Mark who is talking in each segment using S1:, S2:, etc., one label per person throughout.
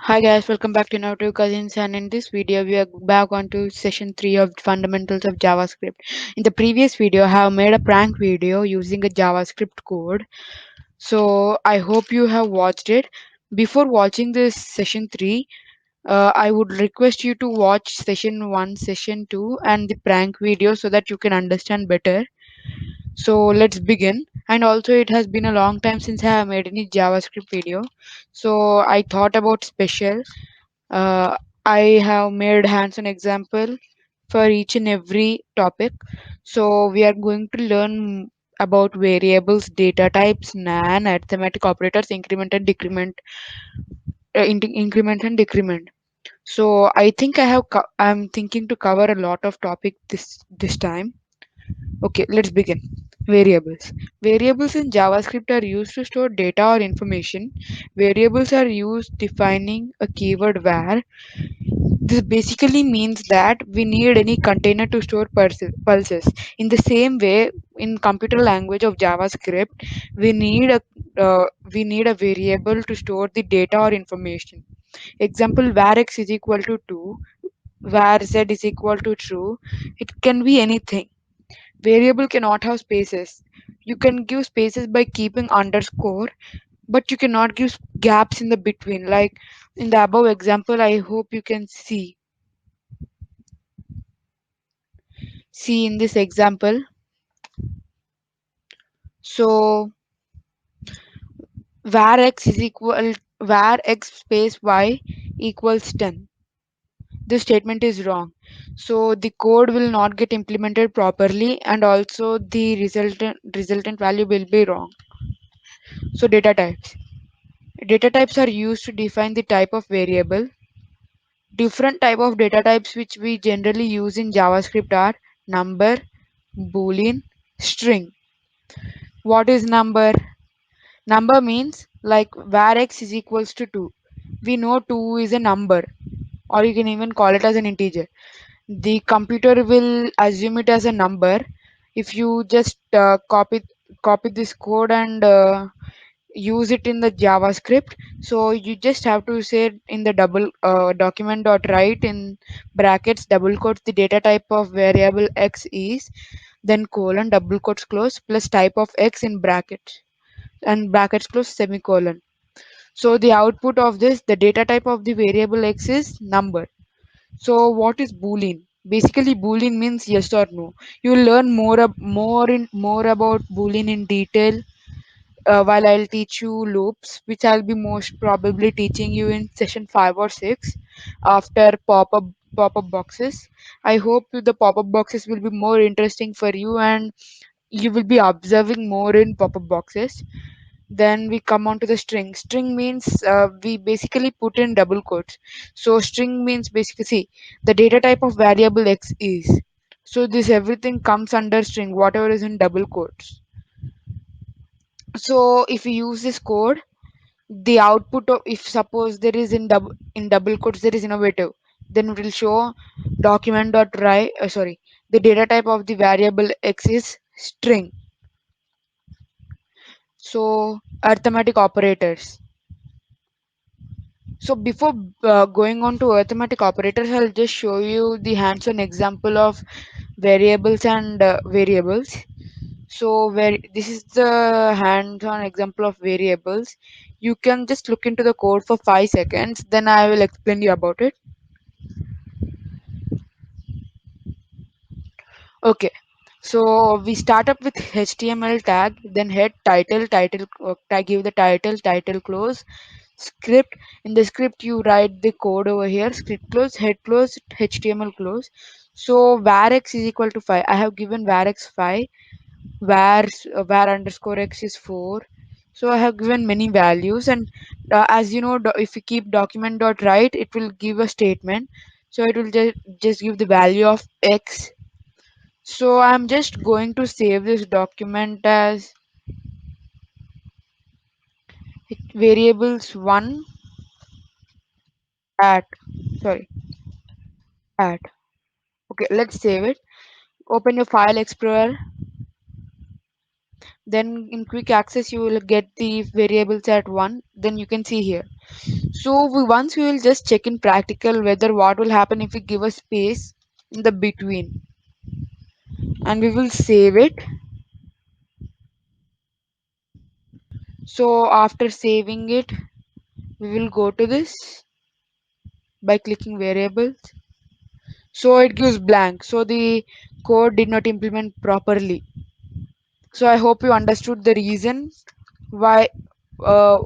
S1: Hi guys, welcome back to Naruto Cousins, and in this video we are back onto session 3 of fundamentals of JavaScript. In the previous video I have made a prank video using a JavaScript code. So I hope you have watched it. Before watching this session 3, I would request you to watch session 1, session 2 and the prank video so that you can understand better. So let's begin. And also it has been a long time since I have made any JavaScript video. So I thought about special uh, I have made hands-on example for each and every topic. So we are going to learn about variables, data types, NaN, arithmetic operators, increment and decrement, increment and decrement. So I think I'm thinking to cover a lot of topic this time. Okay, let's begin. Variables. Variables in JavaScript are used to store data or information. Variables are used defining a keyword var. This basically means that we need any container to store pulses. In the same way, in computer language of JavaScript, we need a we need a variable to store the data or information. Example: var x is equal to 2, var z is equal to true. It can be anything. Variable cannot have spaces. You can give spaces by keeping underscore, but you cannot give gaps in the between. Like in the above example, I hope you can see in this example. So var x is equal var x space y equals 10. This statement is wrong. So the code will not get implemented properly, and also the resultant value will be wrong. So data types. Data types are used to define the type of variable. Different type of data types which we generally use in JavaScript are number, boolean, string. What is number? Number means like var x is equals to 2. We know 2 is a number, or you can even call it as an integer. The computer will assume it as a number. If you just copy this code and use it in the JavaScript, so you just have to say in the double document dot write in brackets double quotes the data type of variable x is, then colon double quotes close plus type of x in brackets and brackets close semicolon. So the output of this, the data type of the variable x is number. So what is boolean? Basically boolean means yes or no. You will learn more about boolean in detail while I'll teach you loops, which I'll be most probably teaching you in session 5 or 6 after pop-up boxes. I hope the pop-up boxes will be more interesting for you, and you will be observing more in pop-up boxes. Then we come on to the string. String means we basically put in double quotes. So string means basically, see, the data type of variable x is. So this everything comes under string, whatever is in double quotes. So if we use this code, the output of, if suppose there is in double quotes there is innovative, then it will show document dot write sorry, the data type of the variable x is string. So arithmetic operators. So before going on to arithmetic operators, I'll just show you the hands-on example of variables and variables. So where this is the hands-on example of variables. You can just look into the code for 5 seconds, then I will explain you about it. Okay. So we start up with HTML tag, then head title tag, give the title close script. In the script you write the code over here, script close, head close, HTML close. So var x is equal to 5. I have given var x 5, var underscore x is 4. So I have given many values, and as you know, if you keep document dot write, it will give a statement. So it will just give the value of x. So I'm just going to save this document as variables one at sorry at. Okay, let's save it. Open your file explorer. Then in quick access you will get the variables at one. Then you can see here. So once we will just check in practical whether what will happen if we give a space in the between, and we will save it. So after saving it, we will go to this by clicking variables. So it gives blank. So the code did not implement properly. So I hope you understood the reason why. Uh,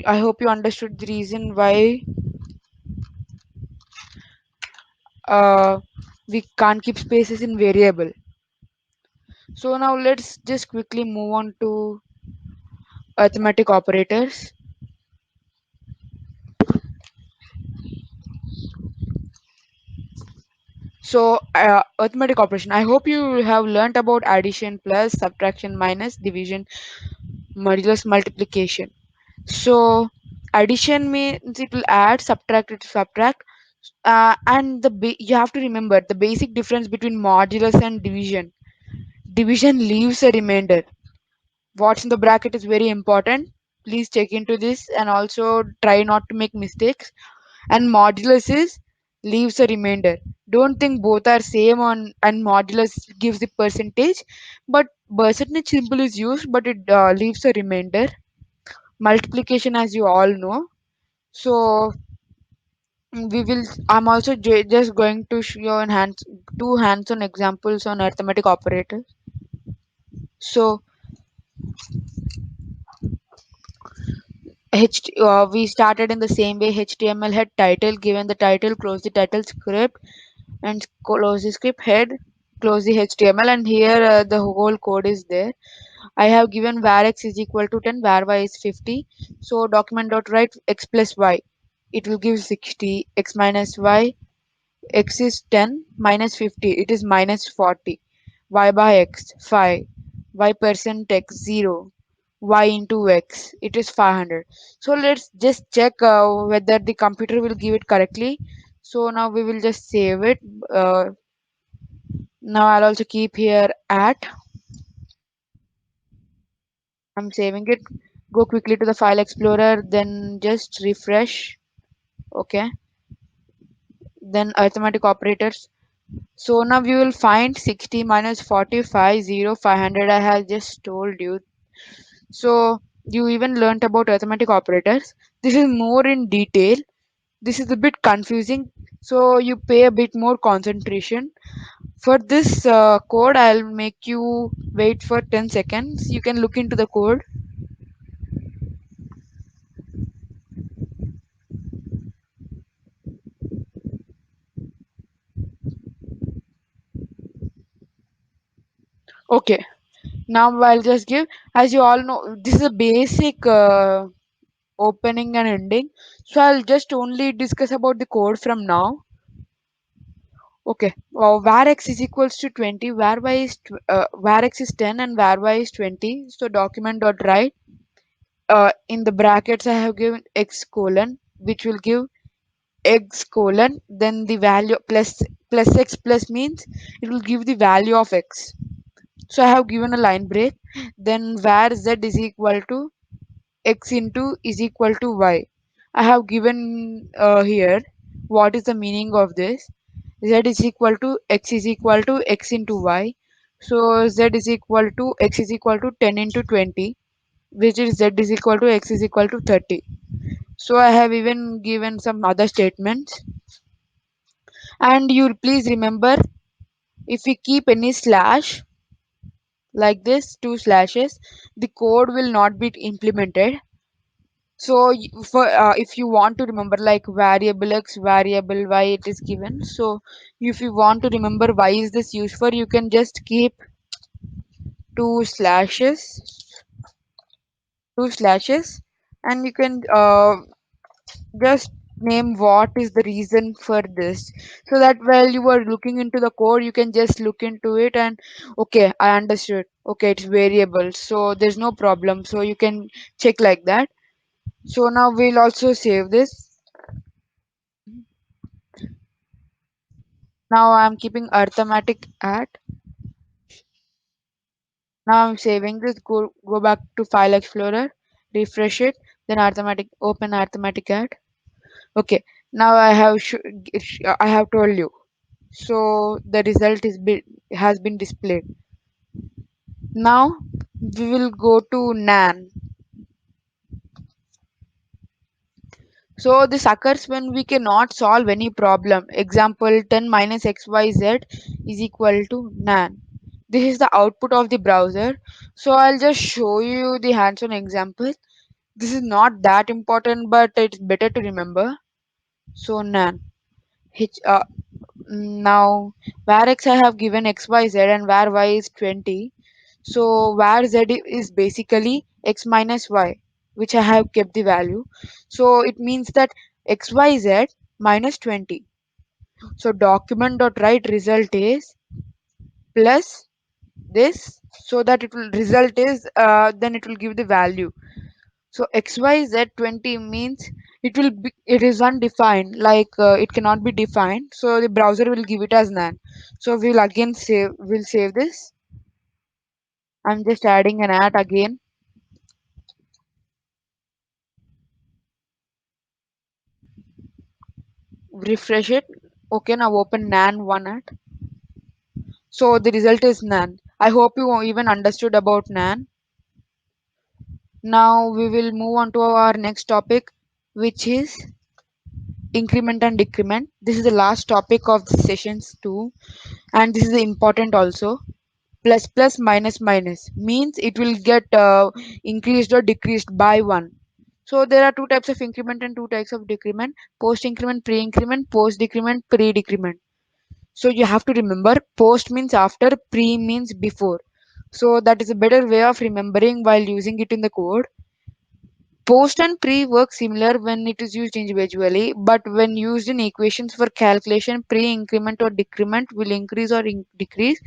S1: I hope you understood the reason why uh, we can't keep spaces in variable. So now let's just quickly move on to arithmetic operators. So arithmetic operation. I hope you have learnt about addition, plus, subtraction, minus, division, modulus, multiplication. So addition means it will add, subtract it subtract, and you have to remember the basic difference between modulus and division. Division leaves a remainder. What's in the bracket is very important. Please check into this and also try not to make mistakes. And modulus is leaves a remainder. Don't think both are same on, and modulus gives the percentage, but percentage symbol is used, but it leaves a remainder. Multiplication, as you all know. So we will. I'm also just going to show in hands two hands-on examples on arithmetic operators. So we started in the same way. HTML head title, given the title, close the title script, and close the script head, close the HTML, and here the whole code is there. I have given var x is equal to 10, var y is 50. So document dot write x plus y. It will give 60. X minus y. X is 10 minus 50. It is minus 40. Y by x 5. Y percent x 0. Y into x. It is 500. So let's just check whether the computer will give it correctly. So now we will just save it. Uh, Now I'll also keep here at. I'm saving it. Go quickly to the file explorer, then just refresh. Okay. Then arithmetic operators. So now we will find 60 minus 45, 0, 500. I have just told you. So you even learnt about arithmetic operators. This is more in detail. This is a bit confusing. So you pay a bit more concentration. For this code, I'll make you wait for 10 seconds. You can look into the code. Okay. Now I'll just give, as you all know, this is a basic opening and ending. So I'll just only discuss about the code from now. Okay. Var x is equals to 20, var x is 10 and var y is 20. So document dot write. In the brackets I have given x colon, which will give x colon, then the value plus x plus means it will give the value of x. So I have given a line break. Then var z is equal to x into is equal to y. I have given here what is the meaning of this. Z is equal to x into y. So z is equal to x is equal to 10 into 20, which is z is equal to x is equal to 30. So I have even given some other statements. And you please remember, if we keep any slash like this, two slashes, the code will not be implemented. So for if you want to remember like variable x, variable y, it is given. So if you want to remember why is this used for, you can just keep two slashes, two slashes, and you can just name what is the reason for this, so that while you are looking into the code you can just look into it and okay, I understood, okay, it's variable, so there's no problem, so you can check like that. So now we'll also save this. Now I'm keeping arithmetic at. Now I'm saving this. Go back to file explorer, refresh it, then arithmetic, open arithmetic add. Okay, now I have I have told you. So the result has been displayed. Now we will go to NaN. So this occurs when we cannot solve any problem. Example 10 minus xyz is equal to NaN. This is the output of the browser. So I'll just show you the hands-on example. This is not that important, but it's better to remember. So NaN. Now where x I have given xyz and where y is 20. So where z is basically x minus y, which I have kept the value. So it means that xyz minus 20. So document dot write result is plus this, so that it will result is then it will give the value. So xyz 20 means it is undefined, like it cannot be defined. So the browser will give it as nan. So we'll save this. I'm just adding an at again. Refresh it. Okay, now open nan one at. So the result is nan. I hope you even understood about nan. Now we will move on to our next topic, which is increment and decrement. This is the last topic of the sessions too, and this is important also. Plus plus minus minus means it will get increased or decreased by one. So there are two types of increment and two types of decrement: post increment, pre increment, post decrement, pre decrement. So you have to remember, post means after, pre means before. So that is a better way of remembering while using it in the code. Post and pre work similar when it is used individually, but when used in equations for calculation, pre increment or decrement will increase or decrease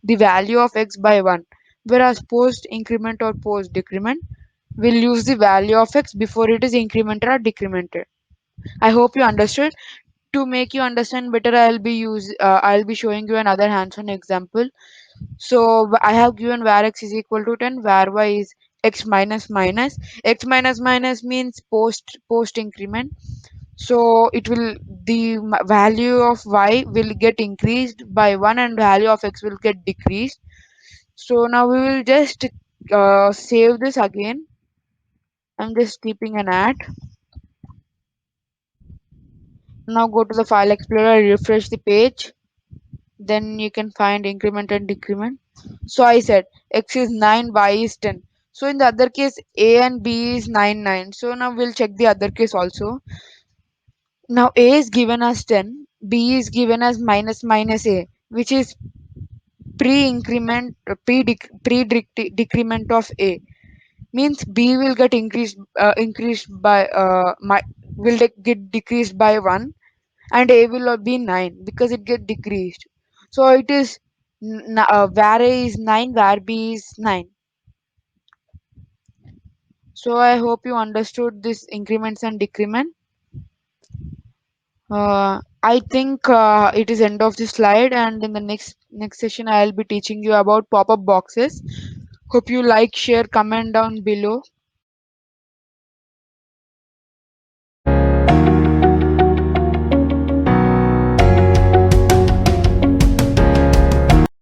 S1: the value of x by 1, whereas post increment or post decrement will use the value of x before it is incremented or decremented. I hope you understood. To make you understand better, I'll be showing you another hands-on example. So I have given where x is equal to 10, where y is x minus minus. X minus minus means post increment. So it will the value of y will get increased by 1 and value of x will get decreased. So now we will just save this again. I'm just keeping an at. Now go to the file explorer, refresh the page. Then you can find increment and decrement. So I said x is 9, y is 10. So in the other case, a and b is 9, 9. So now we'll check the other case also. Now a is given as 10, b is given as minus minus a, which is pre-increment, decrement of a. Means b will get increased by get decreased by 1, and a will be 9 because it get decreased. So it is where a is 9, where b is 9. So I hope you understood this increments and decrement. I think it is end of the slide, and in the next session I'll be teaching you about pop-up boxes. Hope you like, share, comment down below.